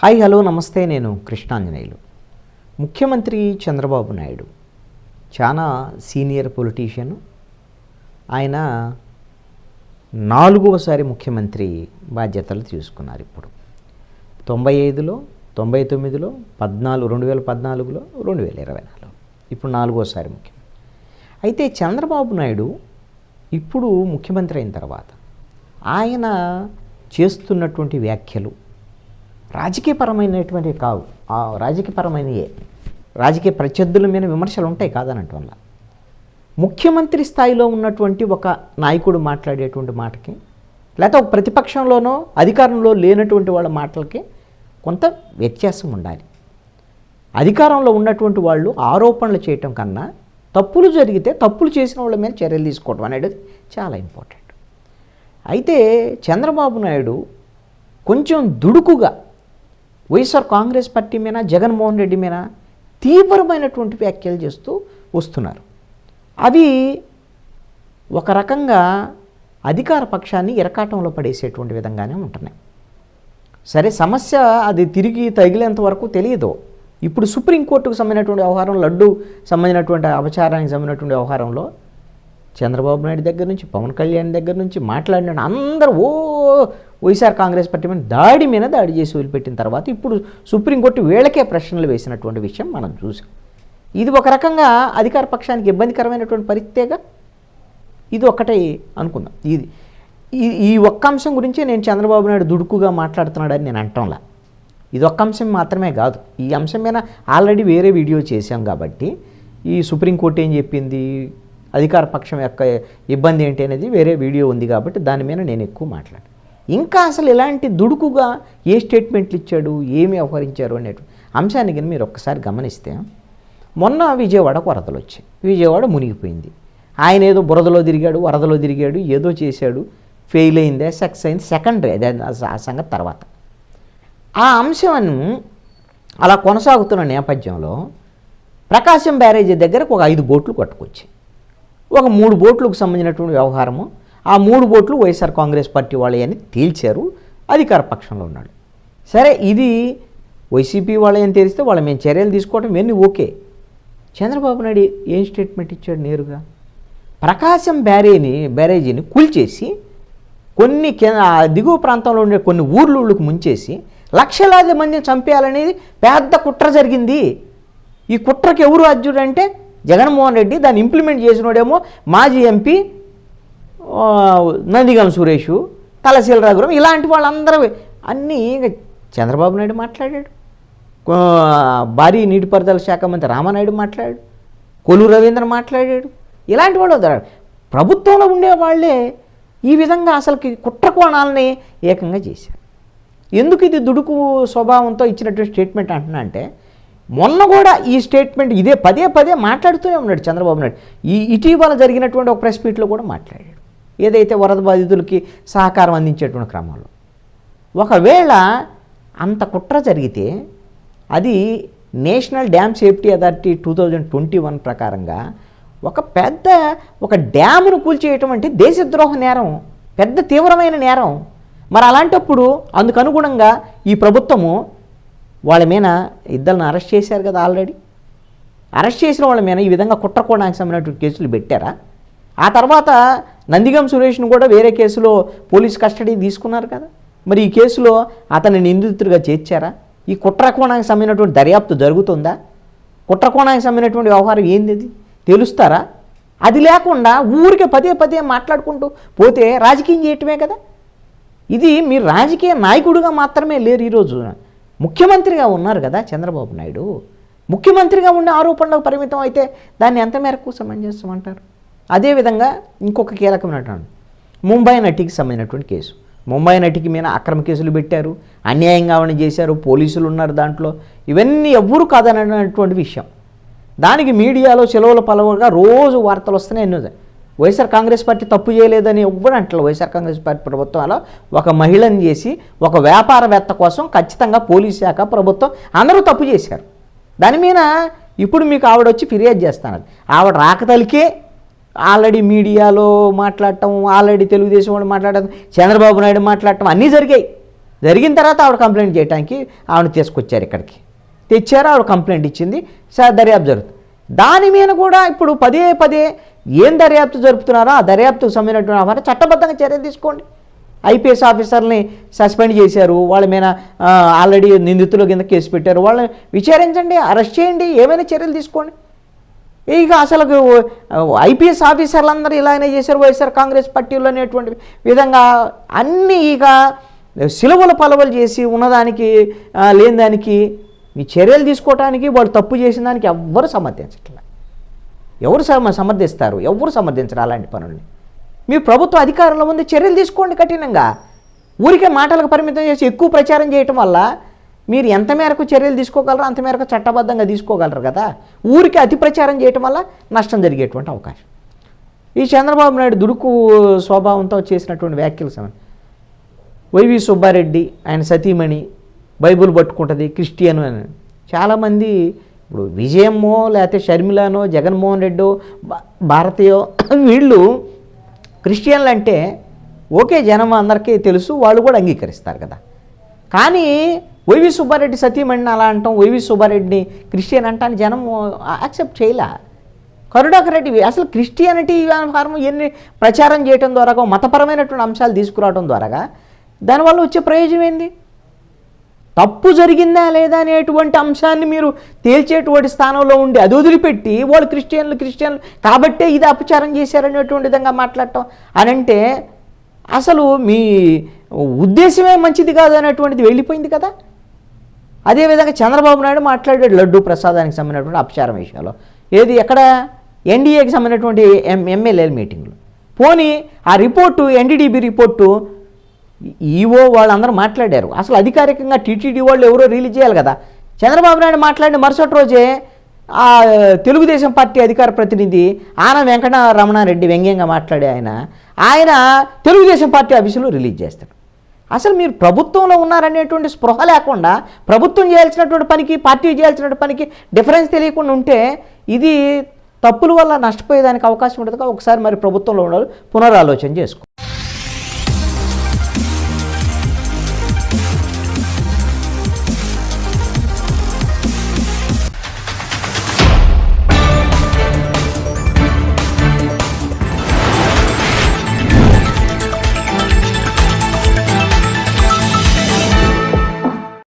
Hi hello నమస్తే, నేను కృష్ణాంజనేయులు. ముఖ్యమంత్రి చంద్రబాబు నాయుడు చాలా సీనియర్ పొలిటీషియన్. ఆయన 4వసారి ముఖ్యమంత్రి బాధ్యతలు తీసుకున్నారు. ఇప్పుడు 95లో, 99లో, 2014లో, 2024 ఇప్పుడు 4వసారి ముఖ్యమంత్రి. అయితే చంద్రబాబు నాయుడు ఇప్పుడు ముఖ్యమంత్రి అయిన తర్వాత ఆయన చేస్తున్నటువంటి వ్యాఖ్యలు రాజకీయపరమైనటువంటి కావు, రాజకీయపరమైనయే. రాజకీయ ప్రత్యర్థుల మీద విమర్శలు ఉంటాయి కాదనటం వల్ల ముఖ్యమంత్రి స్థాయిలో ఉన్నటువంటి ఒక నాయకుడు మాట్లాడేటువంటి మాటకి, లేకపోతే ఒక ప్రతిపక్షంలోనో అధికారంలో లేనటువంటి వాళ్ళ మాటలకి కొంత వ్యత్యాసం ఉండాలి. అధికారంలో ఉన్నటువంటి వాళ్ళు ఆరోపణలు చేయటం కన్నా తప్పులు జరిగితే తప్పులు చేసిన వాళ్ళ మీద చర్యలు తీసుకోవడం అనేది చాలా ఇంపార్టెంట్. అయితే చంద్రబాబు నాయుడు కొంచెం దుడుకుగా వైఎస్ఆర్ కాంగ్రెస్ పార్టీ మీద, జగన్మోహన్ రెడ్డి మీద తీవ్రమైనటువంటి వ్యాఖ్యలు చేస్తూ వస్తున్నారు. అవి ఒక రకంగా అధికార పక్షాన్ని ఇరకాటంలో పడేసేటువంటి విధంగానే ఉంటున్నాయి. సరే, సమస్య అది తిరిగి తగిలేంత వరకు తెలియదు. ఇప్పుడు సుప్రీంకోర్టుకు సంబంధించినటువంటి వ్యవహారం, లడ్డు సంబంధించినటువంటి అపచారానికి సంబంధించినటువంటి వ్యవహారంలో చంద్రబాబు నాయుడు దగ్గర నుంచి, పవన్ కళ్యాణ్ దగ్గర నుంచి మాట్లాడిన అందరూ వైఎస్ఆర్ కాంగ్రెస్ పార్టీ మీద దాడి చేసి వదిలిపెట్టిన తర్వాత ఇప్పుడు సుప్రీంకోర్టు వీళ్ళకే ప్రశ్నలు వేసినటువంటి విషయం మనం చూసాం. ఇది ఒక రకంగా అధికార పక్షానికి ఇబ్బందికరమైనటువంటి పరిస్థితిగా ఇది ఒకటే అనుకుందాం. ఈ ఒక్క అంశం గురించే నేను చంద్రబాబు నాయుడు దుడుకుగా మాట్లాడుతున్నాడని నేను అంటంలా. ఇది ఒక్క అంశం మాత్రమే కాదు. ఈ అంశం మీద ఆల్రెడీ వేరే వీడియో చేశాం కాబట్టి ఈ సుప్రీంకోర్టు ఏం చెప్పింది, అధికార పక్షం యొక్క ఇబ్బంది ఏంటి అనేది వేరే వీడియో ఉంది కాబట్టి దాని మీద నేను ఎక్కువ మాట్లాడాను. ఇంకా అసలు ఇలాంటి దుడుకుగా ఏ స్టేట్మెంట్లు ఇచ్చాడు, ఏమి వ్యవహరించారు అనేటువంటి అంశాన్ని కానీ మీరు ఒక్కసారి గమనిస్తే, మొన్న విజయవాడకు వరదలు వచ్చాయి, విజయవాడ మునిగిపోయింది. ఆయన ఏదో బురదలో తిరిగాడు, వరదలో తిరిగాడు, ఏదో చేశాడు, ఫెయిల్ అయిందే, సక్సెస్ అయింది, సెకండరీ. అదే ఆ సంగతి తర్వాత. ఆ అంశాన్ని అలా కొనసాగుతున్న నేపథ్యంలో ప్రకాశం బ్యారేజీ దగ్గరకు ఒక 5 బోట్లు పట్టుకొచ్చాయి. ఒక 3 బోట్లకు సంబంధించినటువంటి వ్యవహారము, ఆ 3 బోట్లు వైఎస్ఆర్ కాంగ్రెస్ పార్టీ వాళ్ళే అని తేల్చారు. అధికార పక్షంలో ఉన్నాడు. సరే, ఇది వైసీపీ వాళ్ళే అని తెలిస్తే వాళ్ళ మేము చర్యలు తీసుకోవడం ఇవన్నీ ఓకే. చంద్రబాబు నాయుడు ఏం స్టేట్మెంట్ ఇచ్చాడు నేరుగా? ప్రకాశం బ్యారేజీని కూల్చేసి కొన్ని దిగువ ప్రాంతంలో ఉండే కొన్ని ఊళ్ళకు ముంచేసి లక్షలాది మందిని చంపేయాలనేది పెద్ద కుట్ర జరిగింది. ఈ కుట్రకి ఎవరు అర్జుడు అంటే జగన్మోహన్ రెడ్డి. దాన్ని ఇంప్లిమెంట్ చేసినోడేమో మాజీ ఎంపీ నందిగం సురేష్, తలశీల రఘురాం, ఇలాంటి వాళ్ళందరూ అన్నీ చంద్రబాబు నాయుడు మాట్లాడాడు. భారీ నీటిపారుదల శాఖ మంత్రి రామానాయుడు మాట్లాడాడు, కొల్లు రవీంద్ర మాట్లాడాడు. ఇలాంటి వాళ్ళు ప్రభుత్వంలో ఉండేవాళ్లే ఈ విధంగా అసలుకి కుట్ర కోణాలని ఏకంగా చేశారు. ఎందుకు ఇది దుడుకు స్వభావంతో ఇచ్చినటువంటి స్టేట్మెంట్ అంటున్నా అంటే, మొన్న కూడా ఈ స్టేట్మెంట్ ఇదే పదే మాట్లాడుతూనే ఉన్నాడు చంద్రబాబు నాయుడు. ఇటీవల జరిగినటువంటి ఒక ప్రెస్ మీట్లో కూడా మాట్లాడాడు, ఏదైతే వరద బాధితులకి సహకారం అందించేటువంటి క్రమంలో. ఒకవేళ అంత కుట్ర జరిగితే అది నేషనల్ డ్యామ్ సేఫ్టీ అథారిటీ 2021 ప్రకారంగా ఒక డ్యామును కూల్చేయటం అంటే దేశద్రోహ నేరం, పెద్ద తీవ్రమైన నేరం. మరి అలాంటప్పుడు అందుకు అనుగుణంగా ఈ ప్రభుత్వము వాళ్ళ మీద ఇద్దరిని అరెస్ట్ చేశారు కదా. ఆల్రెడీ అరెస్ట్ చేసిన వాళ్ళ మీద ఈ విధంగా కుట్ర కోణానికి సంబంధించినటువంటి కేసులు పెట్టారా? ఆ తర్వాత నందిగం సురేష్ను కూడా వేరే కేసులో పోలీస్ కస్టడీ తీసుకున్నారు కదా. మరి ఈ కేసులో అతన్ని నిందితుడిగా చేర్చారా? ఈ కుట్ర కోణానికి సంబంధించినటువంటి దర్యాప్తు జరుగుతుందా? కుట్ర కోణానికి సంబంధించినటువంటి వ్యవహారం ఏంది అది తెలుస్తారా? అది లేకుండా ఊరికే పదే మాట్లాడుకుంటూ పోతే రాజకీయం చేయటమే కదా. ఇది మీరు రాజకీయ నాయకుడిగా మాత్రమే లేరు, ఈరోజు ముఖ్యమంత్రిగా ఉన్నారు కదా చంద్రబాబు నాయుడు. ముఖ్యమంత్రిగా ఉండే ఆరోపణలకు పరిమితం అయితే దాన్ని ఎంత మేరకు సమంజసం అంటారు? అదేవిధంగా ఇంకొక కీలకమైనటువంటి ముంబై నటికి సంబంధించినటువంటి కేసు. ముంబై నటికి మీద అక్రమ కేసులు పెట్టారు, అన్యాయంగా ఆవిడ చేశారు, పోలీసులు ఉన్నారు దాంట్లో. ఇవన్నీ ఎవ్వరూ కాదనటువంటి విషయం. దానికి మీడియాలో చెలవుల పలవగా రోజు వార్తలు వస్తున్నాయి. ఎన్నో వైఎస్ఆర్ కాంగ్రెస్ పార్టీ తప్పు చేయలేదని ఎవ్వరు అంటారు. వైఎస్ఆర్ కాంగ్రెస్ పార్టీ ప్రభుత్వంలో ఒక మహిళను చేసి ఒక వ్యాపారవేత్త కోసం ఖచ్చితంగా పోలీస్ శాఖ, ప్రభుత్వం అందరూ తప్పు చేశారు. దాని మీద ఇప్పుడు మీకు ఆవిడ వచ్చి ఫిర్యాదు చేస్తాను. ఆవిడ రాకతలికే ఆల్రెడీ మీడియాలో మాట్లాడటం, ఆల్రెడీ తెలుగుదేశం వాళ్ళు మాట్లాడటం, చంద్రబాబు నాయుడు మాట్లాడటం అన్నీ జరిగాయి. జరిగిన తర్వాత ఆవిడ కంప్లైంట్ చేయడానికి ఆవిడ తీసుకొచ్చారు ఇక్కడికి. తెచ్చారు, ఆవిడ కంప్లైంట్ ఇచ్చింది, సార్ దర్యాప్తు జరుగుతుంది. దాని మీద కూడా ఇప్పుడు పదే పదే ఏం దర్యాప్తు జరుపుతున్నారో ఆ దర్యాప్తుకు సంబంధించినటువంటి వారు చట్టబద్ధంగా చర్యలు తీసుకోండి. ఐపీఎస్ ఆఫీసర్ని సస్పెండ్ చేశారు, వాళ్ళ మీద ఆల్రెడీ నిందితుల కింద కేసు పెట్టారు, వాళ్ళని విచారించండి, అరెస్ట్ చేయండి, ఏమైనా చర్యలు తీసుకోండి. ఇక అసలు ఐపీఎస్ ఆఫీసర్లందరూ ఇలానే చేశారు వైఎస్ఆర్ కాంగ్రెస్ పార్టీలో అనేటువంటి విధంగా అన్నీ ఇక సిలువలు పలవలు చేసి ఉన్నదానికి లేని దానికి మీ చర్యలు తీసుకోవడానికి వాళ్ళు తప్పు చేసిన దానికి ఎవ్వరు సమర్థించట్లేదు. ఎవరు సమర్థిస్తారు? ఎవరు సమర్థించరు అలాంటి పనుల్ని. మీ ప్రభుత్వ అధికారంలో ఉంది, చర్యలు తీసుకోండి కఠినంగా. ఊరికే మాటలకు పరిమితం చేసి ఎక్కువ ప్రచారం చేయటం వల్ల మీరు ఎంత మేరకు చర్యలు తీసుకోగలరో అంత మేరకు చట్టబద్ధంగా తీసుకోగలరు కదా. ఊరికే అతి ప్రచారం చేయటం వల్ల నష్టం జరిగేటువంటి అవకాశం. ఈ చంద్రబాబు నాయుడు దుడుకు స్వభావంతో చేసినటువంటి వ్యాఖ్యలు వైవి సుబ్బారెడ్డి ఆయన సతీమణి బైబుల్ పట్టుకుంటుంది, క్రిస్టియన్ అని. చాలామంది ఇప్పుడు విజయమ్మో లేకపోతే షర్మిలానో జగన్మోహన్ రెడ్డో భారతీయో వీళ్ళు క్రిస్టియన్లు అంటే ఓకే, జనం అందరికీ తెలుసు, వాళ్ళు కూడా అంగీకరిస్తారు కదా. కానీ వైవి సుబ్బారెడ్డి సతీమణిని అలా అంటాం, వైవి సుబ్బారెడ్డిని క్రిస్టియన్ అంటాను జనం యాక్సెప్ట్ చేయలే. కరుణాకర్ రెడ్డి అసలు క్రిస్టియానిటీ వ్యవహారం ఎన్ని ప్రచారం చేయడం ద్వారా మతపరమైనటువంటి అంశాలు తీసుకురావడం ద్వారా దానివల్ల వచ్చే ప్రయోజనం ఏంది? తప్పు జరిగిందా లేదా అనేటువంటి అంశాన్ని మీరు తేల్చేటువంటి స్థానంలో ఉండి అది వదిలిపెట్టి వాళ్ళు క్రిస్టియన్లు కాబట్టే ఇది అపచారం చేశారనేటువంటి విధంగా మాట్లాడటం అని అంటే అసలు మీ ఉద్దేశమే మంచిది కాదు అనేటువంటిది వెళ్ళిపోయింది కదా. అదేవిధంగా చంద్రబాబు నాయుడు మాట్లాడాడు లడ్డూ ప్రసాదానికి సంబంధించినటువంటి అపచారం విషయంలో. ఏది ఎక్కడ? ఎన్డీఏకి సంబంధించినటువంటి ఎమ్మెల్యేల మీటింగ్లు. పోనీ ఆ రిపోర్టు ఎన్డీడీబీ రిపోర్టు ఈవో వాళ్ళందరూ మాట్లాడారు, అసలు అధికారికంగా టీటీడీ వాళ్ళు ఎవరో రిలీజ్ చేయాలి కదా. చంద్రబాబు నాయుడు మాట్లాడిన మరుసటి రోజే ఆ తెలుగుదేశం పార్టీ అధికార ప్రతినిధి ఆన వెంకటరమణారెడ్డి వ్యంగ్యంగా మాట్లాడే ఆయన తెలుగుదేశం పార్టీ ఆఫీసులో రిలీజ్ చేస్తాడు. అసలు మీరు ప్రభుత్వంలో ఉన్నారనేటువంటి స్పృహ లేకుండా ప్రభుత్వం చేయాల్సినటువంటి పనికి పార్టీ చేయాల్సినటువంటి పనికి డిఫరెన్స్ తెలియకుండా ఉంటే ఇది తప్పుల వల్ల నష్టపోయేదానికి అవకాశం ఉంటుంది. ఒకసారి మరి ప్రభుత్వంలో ఉండాలి, పునరాలోచన చేసుకో.